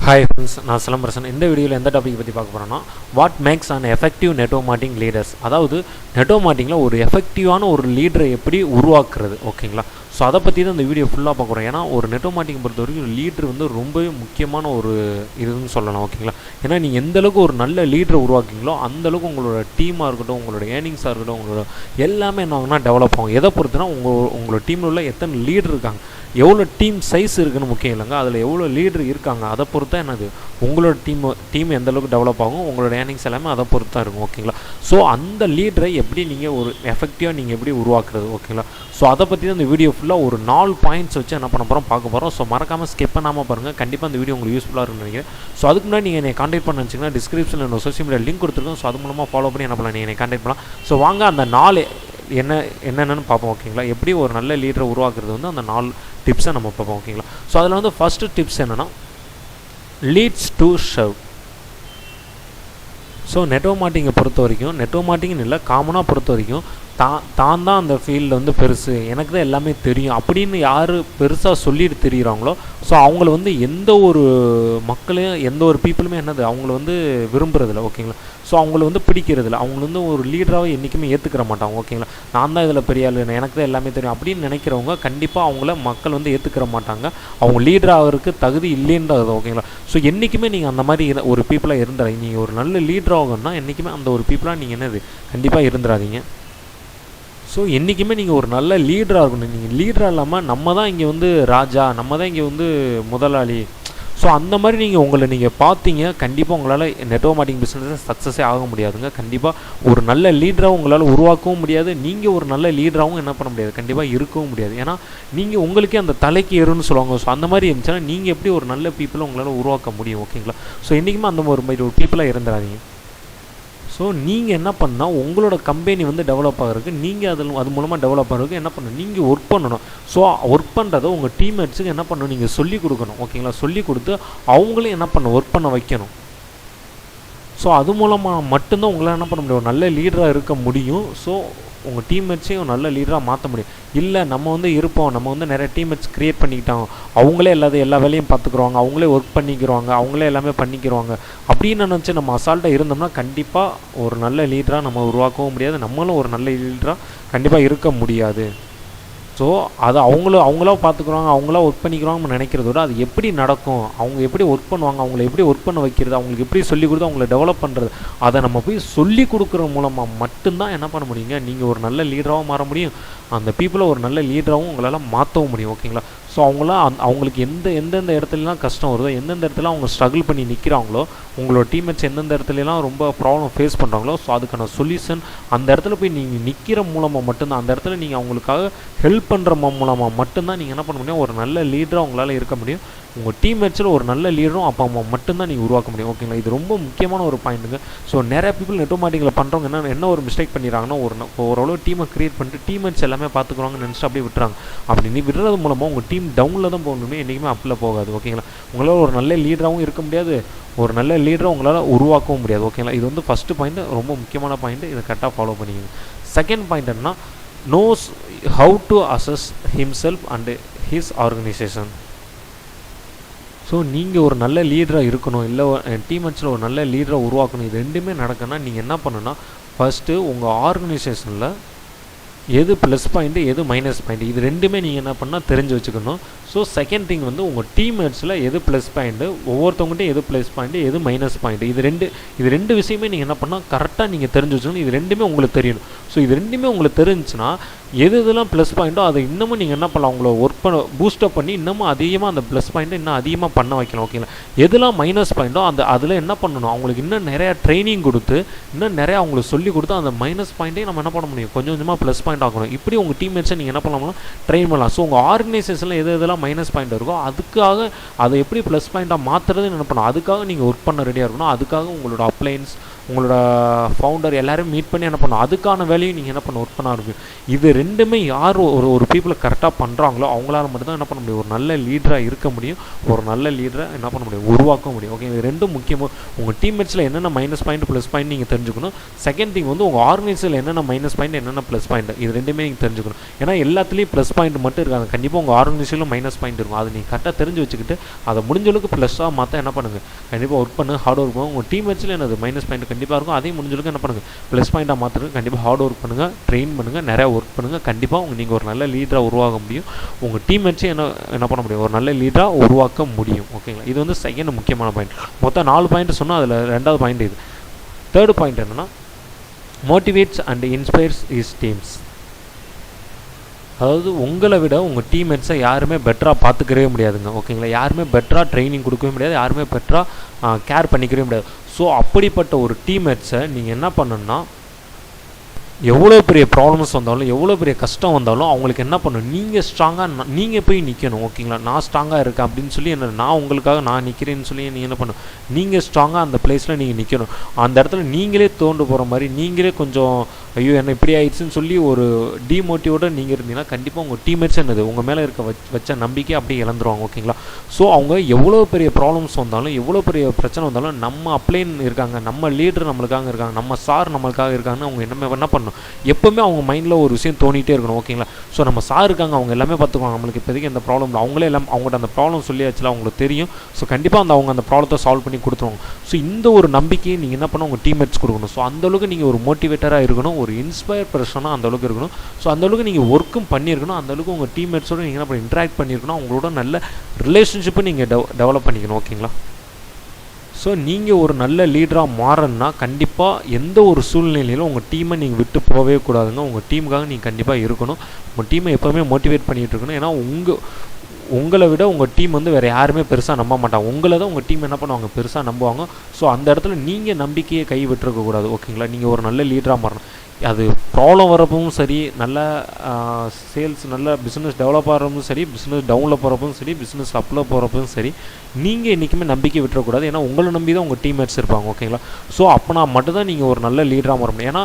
Hi friends, நான் சிலம்பரசன். இந்த வீடியோவில் எந்த டாபிக் பற்றி பார்க்க போகிறோன்னா, what makes an effective network marketing leaders. அதாவது நெட்வொர்க் மார்க்கெட்டிங்கில் ஒரு எஃபெக்டிவான ஒரு லீடரை எப்படி உருவாக்குறது, ஓகேங்களா? ஸோ அதை பற்றி தான் இந்த வீடியோ ஃபுல்லாக பார்க்குறோம். ஏன்னா ஒரு நெட்வொர்க் மார்க்கெட்டிங் பொறுத்த வரைக்கும் லீடர் வந்து ரொம்பவே முக்கியமான ஒரு இதுன்னு சொல்லலாம், ஓகேங்களா? ஏன்னா நீங்கள் எந்தளவுக்கு ஒரு நல்ல லீடரை உருவாக்கிங்களோ அந்தளவுக்கு உங்களோட டீமாக இருக்கட்டும், உங்களோட ஏர்னிங்ஸாக இருக்கட்டும், உங்களோட எல்லாமே என்ன ஆகுனா டெவலப் ஆகும். எதை பொறுத்துனா உங்களோட டீமில் உள்ள எத்தனை லீடர் இருக்காங்க, எவ்வளோ டீம் சைஸ் இருக்குன்னு முக்கியம் இல்லைங்க, அதில் எவ்வளோ லீடர் இருக்காங்க அதை பொறுத்தா என்னது உங்களோட டீம் எந்தளவுக்கு டெவலப் ஆகும், உங்களோட ஏர்னிங்ஸ் எல்லாமே அதை பொறுத்து தான் இருக்கும், ஓகேங்களா? ஸோ அந்த லீடரை எப்படி நீங்கள் ஒரு எஃபெக்டிவாக நீங்கள் எப்படி உருவாக்குறது, ஓகேங்களா? ஸோ அதை பற்றி தான் இந்த வீடியோ ஃபுல்லாக ஒரு 4 பாயிண்ட்ஸ் வச்சு என்ன பண்ண போகிறோம் பார்க்க போகிறோம். ஸோ மறக்காமல் ஸ்கிப் பண்ணாமல் பாருங்கள். கண்டிப்பாக இந்த வீடியோ உங்களுக்கு யூஸ்ஃபுல்லாக இருக்குன்னு நினைக்கிறேன். ஸோ அதுக்கு முன்னாடி நீங்கள் என்னை கான்டாக்ட் பண்ண நினச்சிங்கன்னா டிஸ்கிரிப்ஷனில் என்னோட சோஷியல் மீடியா லிங்க் கொடுத்துருக்கோம். ஸோ அது மூலமாக ஃபாலோ பண்ணி என்ன பண்ணலாம், நீங்கள் என்னை கான்டாக்ட் பண்ணலாம். ஸோ வாங்க அந்த 4 என்னென்னு பார்ப்போம், ஓகேங்களா? எப்படி ஒரு நல்ல லீடரை உருவாக்குறது வந்து அந்த 4 டிப்ஸை நம்ம பார்ப்போம், ஓகேங்களா? ஸோ அதில் வந்து ஃபஸ்ட்டு டிப்ஸ் என்னென்னா, leads to serve. So network மார்க்கெட்டிங்கை பொறுத்த வரைக்கும், நெட்வொர்க் மார்க்கெட்டிங்னு இல்லை, காமனாக பொறுத்த வரைக்கும் தான் அந்த ஃபீல்டில் வந்து பெருசு, எனக்கு தான் எல்லாமே தெரியும் அப்படின்னு யார் பெருசாக சொல்லிட்டு தெரிகிறாங்களோ, ஸோ அவங்கள வந்து எந்த ஒரு மக்களையும் எந்த ஒரு பீப்புளுமே என்னது அவங்கள வந்து விரும்புறதில்ல, ஓகேங்களா? ஸோ அவங்கள வந்து பிடிக்கிறதில்ல, அவங்கள வந்து ஒரு லீடராக என்றைக்குமே ஏற்றுக்கிற மாட்டாங்க, ஓகேங்களா? நான் தான் இதில் பெரிய ஆள், எனக்கு தான் எல்லாமே தெரியும் அப்படின்னு நினைக்கிறவங்க கண்டிப்பாக அவங்கள மக்கள் வந்து ஏற்றுக்கிற மாட்டாங்க. அவங்க லீடர் ஆகிறதுக்கு தகுதி இல்லைன்றது, ஓகேங்களா? ஸோ என்றைக்குமே நீங்கள் அந்த மாதிரி ஒரு பீப்புளாக இருந்தால், நீங்கள் ஒரு நல்ல லீடர் ஆகணும்னா என்றைக்குமே அந்த ஒரு பீப்புளாக நீங்கள் என்னது கண்டிப்பாக இருந்துடாதீங்க. ஸோ என்றைக்குமே நீங்கள் ஒரு நல்ல லீடராக இருக்கணும். நீங்கள் லீடராக இல்லாமல் நம்ம தான் இங்கே வந்து ராஜா, நம்ம தான் இங்கே வந்து முதலாளி, ஸோ அந்த மாதிரி நீங்கள் பார்த்தீங்க, கண்டிப்பாக உங்களால் நெட்வொர்க் மார்க்கெட்டிங் பிஸ்னஸை சக்ஸஸே ஆக முடியாதுங்க. கண்டிப்பாக ஒரு நல்ல லீடராக உங்களால் உருவாக்கவும் முடியாது, நீங்கள் ஒரு நல்ல லீடராகவும் என்ன பண்ண முடியாது, கண்டிப்பாக இருக்கவும் முடியாது. ஏன்னா நீங்கள் உங்களுக்கே அந்த தலைக்கு ஏறுன்னு சொல்லுவாங்க. ஸோ அந்த மாதிரி இருந்துச்சுன்னா நீங்கள் எப்படி ஒரு நல்ல பீப்புளை உங்களால் உருவாக்க முடியும், ஓகேங்களா? ஸோ என்றைக்குமே அந்த ஒரு பீப்புளாக இருந்துடாதீங்க. ஸோ நீங்கள் என்ன பண்ணால் உங்களோட கம்பெனி வந்து டெவலப் ஆகிறதுக்கு, நீங்கள் அது மூலமாக டெவலப் ஆகிறதுக்கு என்ன பண்ணணும், நீங்கள் ஒர்க் பண்ணணும். ஸோ ஒர்க் பண்ணுறதை உங்கள் டீம்மேட்ஸுக்கு என்ன பண்ணணும், நீங்கள் சொல்லிக் கொடுக்கணும், ஓகேங்களா? சொல்லிக் கொடுத்து அவங்களும் என்ன பண்ணணும், ஒர்க் பண்ண வைக்கணும். ஸோ அது மூலமாக மட்டும்தான் உங்களால் என்ன பண்ண முடியும், ஒரு நல்ல லீடராக இருக்க முடியும். ஸோ உங்கள் டீம்மேட்ஸையும் நல்ல லீடராக மாற்ற முடியும். இல்லை நம்ம வந்து இருப்போம், நம்ம வந்து நிறைய டீம்மேட்ஸ் க்ரியேட் பண்ணிக்கிட்டாங்க, அவங்களே எல்லா வேலையும் பார்த்துக்குருவாங்க, அவங்களே ஒர்க் பண்ணிக்கிறாங்க, அவங்களே எல்லாமே பண்ணிக்கிறாங்க அப்படின்னு நினச்சி நம்ம அசால்ட்டாக இருந்தோம்னா கண்டிப்பாக ஒரு நல்ல லீடராக நம்ம உருவாக்கவும் முடியாது, நம்மளும் ஒரு நல்ல லீடராக கண்டிப்பாக இருக்க முடியாது. ஸோ அதை அவங்களா பார்த்துக்குறாங்க, அவங்களா ஒர்க் பண்ணிக்கிறாங்கன்னு நினைக்கிறத விட அது எப்படி நடக்கும், அவங்க எப்படி ஒர்க் பண்ணுவாங்க, அவங்கள எப்படி ஒர்க் பண்ண வைக்கிறது, அவங்களுக்கு எப்படி சொல்லிக் கொடுத்து அவங்கள டெவலப் பண்ணுறது, அதை நம்ம போய் சொல்லிக் கொடுக்குற மூலமாக மட்டும்தான் என்ன பண்ண முடியுங்க, நீங்கள் ஒரு நல்ல லீடராகவும் மாற முடியும், அந்த பீப்புளை ஒரு நல்ல லீடராகவும் உங்களால் மாற்றவும் முடியும், ஓகேங்களா? ஸோ அவங்களுக்கு எந்தெந்த இடத்துலலாம் கஷ்டம் வருதோ, எந்தெந்த இடத்துல அவங்க ஸ்ட்ரகிள் பண்ணி நிற்கிறாங்களோ, உங்களோட டீம்மேட்ஸ் எந்தெந்த இடத்துலலாம் ரொம்ப ப்ராப்ளம் ஃபேஸ் பண்ணுறாங்களோ, ஸோ அதுக்கான சொல்யூஷன் அந்த இடத்துல போய் நீங்கள் நிற்கிற மூலமாக மட்டும்தான், அந்த இடத்துல நீங்கள் அவங்களுக்காக ஹெல்ப் பண்ணுற மூலமாக மட்டும்தான் நீங்கள் என்ன பண்ண முடியும், ஒரு நல்ல லீடராக உங்களால் இருக்க முடியும். உங்கள் டீம்மேட்ஸில் ஒரு நல்ல லீடரும் அப்பா அம்மா மட்டும்தான் நீங்கள் உருவாக்க முடியும், ஓகேங்களா? இது ரொம்ப முக்கியமான ஒரு பாயிண்ட்டுங்க. ஸோ நிறைய பீப்புள் நெட்வொர்க் மார்க்கெட்டிங்கில் பண்ணுறவங்க என்ன ஒரு மிஸ்டேக் பண்ணிடுறாங்கன்னா, ஓரளவு டீமை க்ரியேட் பண்ணிட்டு டீம்மேட்ஸ் எல்லாமே பார்த்துக்குறாங்கன்னு நினச்சிட்டு அப்படியே விட்டுறாங்க. அப்படி நீ விடுறது மூலமாக உங்கள் டீம் டவுனில் தான் போகணுமே, என்றைக்குமே அப்பில் போகாது, ஓகேங்களா? உங்களால் ஒரு நல்ல லீடராகவும் இருக்க முடியாது, ஒரு நல்ல லீடரை உங்களால் உருவாக்கவும் முடியாது, ஓகேங்களா? இது வந்து ஃபஸ்ட்டு பாயிண்ட்டு, ரொம்ப முக்கியமான பாயிண்ட்டு. இதை கரெக்டாக ஃபாலோ பண்ணிக்கோங்க. செகண்ட் பாயிண்ட் என்னன்னா, knows how to assess himself and his organization. So நீங்கள் ஒரு நல்ல லீடராக இருக்கணும், இல்லை டீம்மேட்ஸில் ஒரு நல்ல லீடராக உருவாக்கணும், இது ரெண்டுமே நடக்குன்னா நீங்கள் என்ன பண்ணணும்னா, ஃபஸ்ட்டு உங்கள் ஆர்கனைசேஷனில் எது ப்ளஸ் பாயிண்ட்டு எது மைனஸ் பாயிண்ட்டு இது ரெண்டுமே நீங்கள் என்ன பண்ணால் தெரிஞ்சு வச்சுக்கணும். ஸோ செகண்ட் திங் வந்து உங்கள் டீம்மேட்ஸில் எது ப்ளஸ் பாயிண்ட்டு, ஒவ்வொருத்தவங்கள்ட்டையும் எது ப்ளஸ் பாயிண்ட்டு எது மைனஸ் பாயிண்ட்டு இது ரெண்டு விஷயமே நீங்கள் என்ன பண்ணால் கரெக்டாக நீங்கள் தெரிஞ்சு வச்சுக்கணும். இது ரெண்டுமே உங்களுக்கு தெரியணும். ஸோ இது ரெண்டுமே உங்களுக்கு தெரிஞ்சுன்னா இதெல்லாம் ப்ளஸ் பாயிண்ட்டோ அதை இன்னமும் நீங்கள் என்ன பண்ணலாம், அவங்கள ஒர்க் பண்ண பூஸ்டப் பண்ணி இன்னமும் அதிகமாக அந்த ப்ளஸ் பாயிண்ட்டை இன்னும் அதிகமாக பண்ண வைக்கலாம், ஓகேங்களா? எதெல்லாம் மைனஸ் பாயிண்ட்டோ அதில் என்ன பண்ணணும், அவங்களுக்கு இன்னும் நிறையா ட்ரைனிங் கொடுத்து இன்னும் நிறையா அவங்களுக்கு சொல்லிக் கொடுத்து அந்த மைனஸ் பாயிண்ட்டையும் நம்ம என்ன பண்ண முடியும், கொஞ்சம் கொஞ்சமாக ப்ளஸ் பாயிண்ட் ஆகணும். இப்படி உங்கள் டீம்மேட்ஸை நீங்கள் என்ன பண்ணலாம்னா ட்ரெயின் பண்ணலாம். ஸோ உங்கள் ஆர்கனைசேஷனில் எதெல்லாம் மைனஸ் பாயிண்ட் இருக்கோ அதுக்காக அதை எப்படி ப்ளஸ் பாயிண்ட்டாக மாற்றுறதுன்னு என்ன பண்ணணும், அதுக்காக நீங்கள் ஒர்க் பண்ண ரெடியாக இருக்கணும். அதுக்காக உங்களோட அப்ளைன்ஸ், உங்களோட ஃபவுண்டர் எல்லோரும் மீட் பண்ணி என்ன பண்ணணும், அதுக்கான வேலையும் நீங்கள் என்ன பண்ண ஒர்க் பண்ண ஆரம்பிக்கும். இது ரெண்டுமே யார் ஒரு பீப்புளை கரெக்டாக பண்ணுறாங்களோ அவங்களால மட்டும்தான் என்ன பண்ண முடியும், ஒரு நல்ல லீடராக இருக்க முடியும், ஒரு நல்ல லீடரை என்ன பண்ண முடியும், உருவாக்க முடியும். ஓகே, இது ரெண்டும் முக்கியமாக உங்கள் டீம்மேட்ஸில் என்னென்ன மைனஸ் பாயிண்ட் ப்ளஸ் பாயிண்ட் நீங்கள் தெரிஞ்சுக்கணும். செகண்ட் திங் வந்து உங்கள் ஆர்கனைசேஷனில் என்னென்ன மைனஸ் பாயிண்ட் என்னென்ன ப்ளஸ் பாயிண்ட், இது ரெண்டுமே நீங்கள் தெரிஞ்சுக்கணும். ஏன்னா எல்லாத்துலேயும் ப்ளஸ் பாயிண்ட் மட்டும் இருக்காங்க, கண்டிப்பாக உங்கள் ஆர்கனைசேஷனில் மைனஸ் பாயிண்ட் இருக்கும். அது நீங்கள் கரெக்டாக தெரிஞ்சு வச்சுக்கிட்டு அதை முடிஞ்ச அளவுக்கு ப்ளஸ்ஸாக மாற்ற என்ன பண்ணுங்கள், கண்டிப்பாக ஒர்க் பண்ணுங்க, ஹார்ட் ஒர்க் பண்ணுங்க. உங்கள் டீம்மேட்ஸில் என்னது மைனஸ் பாயிண்ட் கண்டிப்பாக இருக்கும், அதையும் முடிஞ்ச அளவுக்கு என்ன பண்ணுங்கள், ப்ளஸ் பாயிண்ட்டாக மாற்றுறது. கண்டிப்பாக ஹார்ட் ஒர்க் பண்ணுங்கள், ட்ரெயின் பண்ணுங்கள், நிறையா ஒர்க் பண்ணுங்கள். கண்டிப்பாக நீங்கள் ஒரு நல்ல லீடராக உருவாக முடியும். உங்கள் டீம்மேட்ஸே என்ன பண்ண முடியும், ஒரு நல்ல லீடராக உருவாக்க முடியும். ஓகேங்களா, இது வந்து செகண்ட் முக்கியமான பாயிண்ட். மொத்தம் 4 பாயிண்ட் சொன்னால் அதில் 2வது பாயிண்ட் இது. தேர்டு பாயிண்ட் என்னென்னா motivates and inspires is teams. அதாவது உங்களை விட உங்கள் டீம்மேட்ஸை யாருமே பெட்டராக பார்த்துக்கவே முடியாதுங்க. ஓகேங்களா, யாருமே பெட்டராக ட்ரைனிங் கொடுக்கவே முடியாது, யாருமே பெட்டராக கேர் பண்ணிக்கவே முடியாது. ஸோ அப்படிப்பட்ட ஒரு டீம்மேட்ஸை நீங்கள் என்ன பண்ணணுன்னா, எவ்வளோ பெரிய ப்ராப்ளம்ஸ் வந்தாலும் எவ்வளோ பெரிய கஷ்டம் வந்தாலும் அவங்களுக்கு என்ன பண்ணணும், நீங்கள் ஸ்ட்ராங்காக நீங்கள் போய் நிற்கணும். ஓகேங்களா, நான் ஸ்ட்ராங்காக இருக்கேன் அப்படின்னு சொல்லி என்ன, நான் உங்களுக்காக நான் நிற்கிறேன்னு சொல்லி நீங்கள் என்ன பண்ணணும், நீங்கள் ஸ்ட்ராங்காக அந்த பிளேஸில் நீங்கள் நிற்கணும். அந்த இடத்துல நீங்களே தோண்டு போகிற மாதிரி, நீங்களே கொஞ்சம் ஐயோ என்ன இப்படி ஆயிடுச்சுன்னு சொல்லி ஒரு டிமோட்டிவோட நீங்கள் இருந்தீங்கன்னா கண்டிப்பாக உங்கள் டீம்மேட்ஸ் என்னது உங்கள் மேலே இருக்க வச்ச நம்பிக்கை அப்படியே இழந்துருவாங்க. ஓகேங்களா, ஸோ அவங்க எவ்வளோ பெரிய ப்ராப்ளம்ஸ் வந்தாலும் எவ்வளோ பெரிய பிரச்சனை வந்தாலும் நம்ம அப்ளைன் இருக்காங்க, நம்ம லீடர் நம்மளுக்காக இருக்காங்க, நம்ம சார் நம்மளுக்காக இருக்காங்கன்னு அவங்க என்ன பண்ணணும், எப்போவுமே அவங்க மைண்டில் ஒரு விஷயம் தோணிகிட்டே இருக்கணும். ஓகேங்களா, ஸோ நம்ம சார் இருக்காங்க, அவங்க எல்லாமே பார்த்துக்குவாங்க, நம்மளுக்கு இப்போதைக்கு எந்த ப்ராப்ளம் இல்லை, அவங்களே எல்லாம் அவங்கள்ட்ட அந்த ப்ராப்ளம் சொல்லியாச்சுல அவங்களுக்கு தெரியும். ஸோ கண்டிப்பாக அவங்க அந்த ப்ராப்ளத்தை சால்வ் பண்ணி கொடுத்துருவாங்க. ஸோ இந்த ஒரு நம்பிக்கையை நீங்கள் என்ன பண்ணணும், உங்கள் டீம்மேட்ஸ் கொடுக்கணும். ஸோ அந்தளவுக்கு நீங்கள் ஒரு மோட்டிவேட்டராக இருக்கணும், ஒரு இன்ஸ்பயர் பர்சனாக அந்தளவுக்கு இருக்கணும். ஸோ அந்தளவுக்கு நீங்கள் ஒர்க்கும் பண்ணியிருக்கணும், அந்தளவுக்கு உங்கள் டீம்மேட்ஸோடு நீங்கள் என்ன பண்ணி இன்ட்ராக்ட் பண்ணியிருக்கணும், அவங்களோட நல்ல ரிலேஷன்ஷிப்பை நீங்கள் டெவலப் பண்ணிக்கணும். ஓகேங்களா, ஸோ நீங்கள் ஒரு நல்ல லீடராக மாறணும்னா கண்டிப்பாக எந்த ஒரு சூழ்நிலையிலும் உங்கள் டீமை நீங்கள் விட்டு போகவே கூடாதுங்க. உங்கள் டீமுக்காக நீங்கள் கண்டிப்பாக இருக்கணும், உங்கள் டீமை எப்போவுமே மோட்டிவேட் பண்ணிகிட்டு இருக்கணும். ஏன்னா உங்களை விட உங்கள் டீம் வந்து வேறு யாருமே பெருசாக நம்ப மாட்டாங்க, உங்களை தான் உங்கள் டீம் என்ன பண்ணுவாங்க, பெருசாக நம்புவாங்க. ஸோ அந்த இடத்துல நீங்கள் நம்பிக்கையை கை விட்டுருக்கக்கூடாது. ஓகேங்களா, நீங்கள் ஒரு நல்ல லீடராக மாறணும். அது ப்ராப்ளம் வரப்பவும் சரி, நல்ல சேல்ஸ் நல்ல பிஸ்னஸ் டெவலப் ஆகிறப்பவும் சரி, பிஸ்னஸ் டவுனில் போகிறப்பவும் சரி, பிஸ்னஸ் அப்பில் போகிறப்பவும் சரி, நீங்கள் என்றைக்குமே நம்பிக்கை விட்டுறக்கூடாது. ஏன்னா உங்களை நம்பி தான் உங்கள் டீம்மேட்ஸ் இருப்பாங்க. ஓகேங்களா, ஸோ அப்போனா மட்டும்தான் நீங்கள் ஒரு நல்ல லீடராக மாற முடியும். ஏன்னா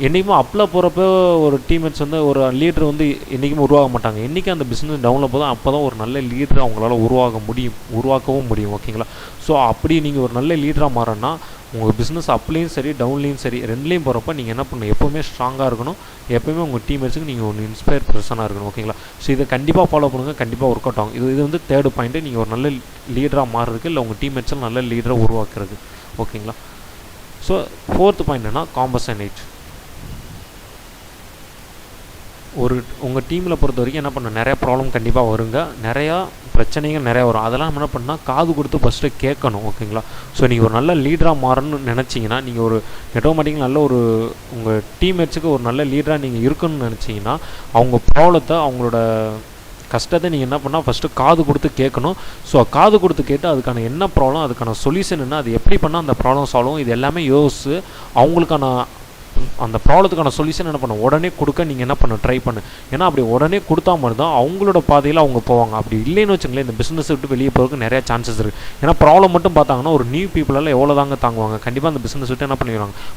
என்றைக்குமே அப்பில் போகிறப்ப ஒரு டீம்மேட்ஸ் வந்து ஒரு லீடர் வந்து என்றைக்குமே உருவாக மாட்டாங்க. என்றைக்கு அந்த பிஸ்னஸ் டவுனில் போதும் அப்போ தான் ஒரு நல்ல லீடர் அவங்களால உருவாக்கவும் முடியும். ஓகேங்களா, ஸோ அப்படி நீங்கள் ஒரு நல்ல லீடராக மாறணும்னா உங்கள் பிஸ்னஸ் அப்லேயும் சரி டவுன்லேயும் சரி ரெண்டுலேயும் போகிறப்ப நீங்கள் என்ன பண்ணணும், எப்போவுமே ஸ்ட்ராங்காக இருக்கணும், எப்போயுமே உங்கள் டீம்மேட்ஸுக்கு நீங்கள் ஒரு இன்ஸ்பயர் பர்சனாக இருக்கணும். ஓகேங்களா, ஸோ இதை கண்டிப்பாக ஃபாலோ பண்ணுங்கள், கண்டிப்பாக ஒர்க் அவுட் ஆகும். இது வந்து தேர்டு பாயிண்ட்டு, நீங்கள் ஒரு நல்ல லீடராக மாறுறதுக்கு இல்லை உங்கள் டீம்மேட்ஸில் நல்ல லீடரை உருவாக்குறது. ஓகேங்களா, ஸோ ஃபோர்த்து பாயிண்ட் என்ன, காம்பசனேட். உங்கள் டீமில் பொறுத்த வரைக்கும் என்ன பண்ண, நிறையா ப்ராப்ளம் கண்டிப்பாக வருங்க, நிறையா பிரச்சனைகள் நிறையா வரும். அதெல்லாம் நம்ம என்ன பண்ணால் காது கொடுத்து ஃபஸ்ட்டு கேட்கணும். ஓகேங்களா, ஸோ நீங்கள் ஒரு நல்ல லீடராக மாறணும்னு நினச்சிங்கன்னா, நீங்கள் ஒரு ஆட்டோமேட்டிக்காக நல்ல ஒரு உங்கள் டீம்மேட்ஸுக்கு ஒரு நல்ல லீடராக நீங்கள் இருக்கணும்னு நினச்சிங்கன்னா, அவங்க ப்ராப்ளத்தை அவங்களோட கஷ்டத்தை நீங்கள் என்ன பண்ணால் ஃபஸ்ட்டு காது கொடுத்து கேட்கணும். ஸோ காது கொடுத்து கேட்டு அதுக்கான என்ன ப்ராப்ளம், அதுக்கான சொல்யூஷன் என்ன, அது எப்படி பண்ணால் அந்த ப்ராப்ளம் சால்வ், இது எல்லாமே யோசிச்சு அவங்களுக்கான அந்த ப்ராப்ளத்துக்கான சொல்யூஷன் என்ன பண்ண உடனே கொடுக்க நீங்கள் என்ன பண்ண ட்ரை பண்ணு. ஏன்னா அப்படி உடனே கொடுத்தா மாதிரி தான் அவங்களோட பாதையில் அவங்க போவாங்க. அப்படி இல்லைன்னு வச்சுங்களேன், இந்த பிஸ்னஸ் விட்டு வெளியே போகிறதுக்கு நிறையா சான்சஸ் இருக்குது. ஏன்னா ப்ராப்ளம் மட்டும் பார்த்தாங்கன்னா ஒரு நியூ பீப்புளால் எவ்வளோ தாங்க தாங்குவாங்க, கண்டிப்பாக அந்த பிஸ்னஸ் விட்டு என்ன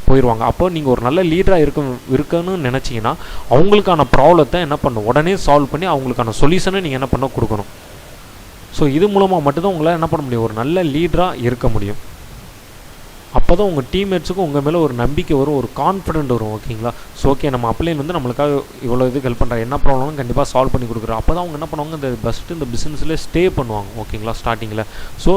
போயிடுவாங்க. அப்போ நீங்கள் ஒரு நல்ல லீடராக இருக்கணும்னு நினச்சிங்கன்னா அவங்களுக்கான ப்ராப்ளத்தை என்ன பண்ணணும், உடனே சால்வ் பண்ணி அவங்களுக்கான சொல்யூஷனை நீங்கள் என்ன பண்ண கொடுக்கணும். ஸோ இது மூலமாக மட்டும்தான் உங்களால் என்ன பண்ண முடியும், ஒரு நல்ல லீடராக இருக்க முடியும். அப்போ தான் உங்கள் டீம்மேட்ஸுக்கும் உங்கள் மேலே ஒரு நம்பிக்கை வரும், ஒரு கான்ஃபிடென்ட் வரும். ஓகேங்களா, ஸோ ஓகே நம்ம அப்ளைன் வந்து நம்மளுக்காக இவ்வளோ இதுக்கு ஹெல்ப் பண்ணுறாங்க, என்ன ப்ராப்ளம்னு கண்டிப்பாக சால்வ் பண்ணி கொடுக்குறோம். அப்போ தான் அவங்க என்ன பண்ணுவாங்க, இந்த பிஸ்னஸில் ஸ்டே பண்ணுவாங்க. ஓகேங்களா, ஸ்டார்டிங்கில். ஸோ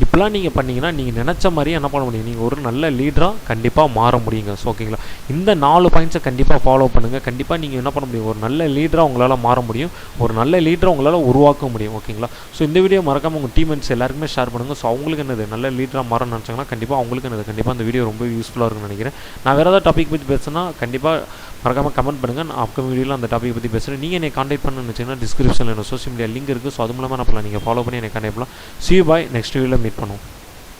இப்போலாம் நீங்கள் பண்ணிங்கன்னா நீங்கள் நினச்ச மாதிரியே என்ன பண்ண முடியும், நீங்கள் ஒரு நல்ல லீடராக கண்டிப்பாக மாற முடியுங்க. ஸோ ஓகேங்களா, இந்த 4 பாயிண்ட்ஸை கண்டிப்பாக ஃபாலோ பண்ணுங்கள். கண்டிப்பாக நீங்கள் என்ன பண்ண முடியும், ஒரு நல்ல லீடராக உங்களால் மாற முடியும், ஒரு நல்ல லீடராக உங்களால் உருவாக்க முடியும். ஓகேங்களா, ஸோ இந்த வீடியோ மறக்காமல் உங்கள் டீம்மேட்ஸ் எல்லாருக்குமே ஷேர் பண்ணுங்கள். ஸோ அவங்களுக்கு என்னது நல்ல லீடராக மாறணும்னு நினச்சாங்கன்னா கண்டிப்பாக அவங்களுக்கு என்னது கண்டிப்பாக இந்த வீடியோ ரொம்ப யூஸ்ஃபுல்லாக இருக்குன்னு நினைக்கிறேன். நான் வேறு ஏதாவது டாபிக் பற்றி பேசுனா கண்டிப்பாக மறக்காமல் கமெண்ட் பண்ணுங்கள். நான் அப்கமிங் வீடியோவில் அந்த டாபிக் பற்றி பேசுகிறேன். நீங்கள் என்னை கான்டாக்ட் பண்ணணும்னு நினச்சிங்கன்னா டிஸ்கிரிப்ஷனில் என்ன சோஷியல் மீடியா லிங்க் இருக்குது. ஸோ அது மூலமாக நான் நீங்கள் ஃபாலோ பண்ணி என்னை கான்டாக்ட் பண்ணலாம். See you, bye. நெக்ஸ்ட் வீடியோவில் மீட் பண்ணுவோம்.